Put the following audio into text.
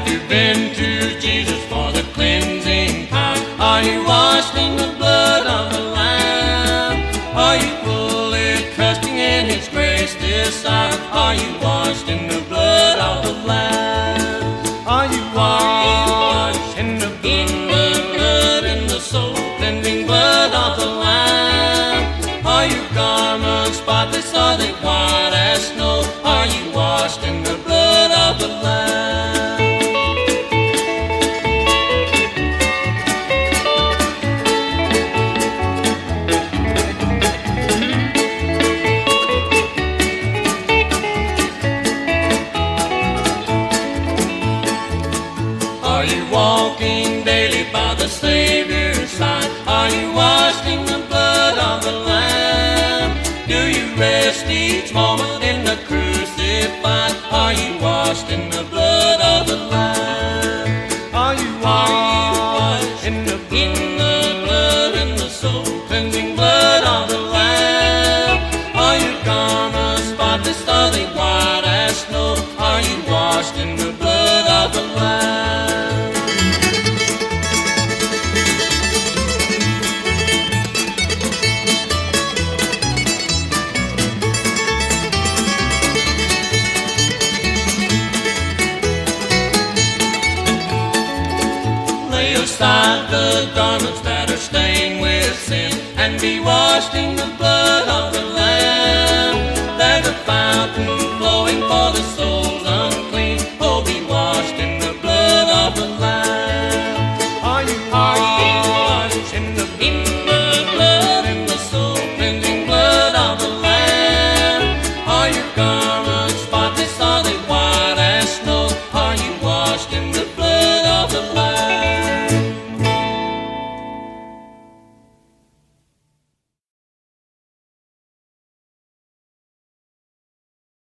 Have you been to Jesus for the cleansing power? Are you washed in the blood of the Lamb? Are you fully trusting in His grace this hour? Are you washed in the blood of the Lamb? Are you washed in the blood, in the soul-cleansing blood of the Lamb? Are your garments spotless? Are they white as snow? Are you washed in the blood of the Lamb? Are you walking daily by the Savior's side? Are you washed in the blood of the Lamb? Do you rest each moment in the crucified? Are you washed in the blood of the Lamb? Are you washed in the blood, in the soul-cleansing blood of the Lamb? Are your garments spotless? Are they white as snow? Are you washed in the blood of the Lamb? Lay aside the garments that are stained with sin, and be washed in the blood of the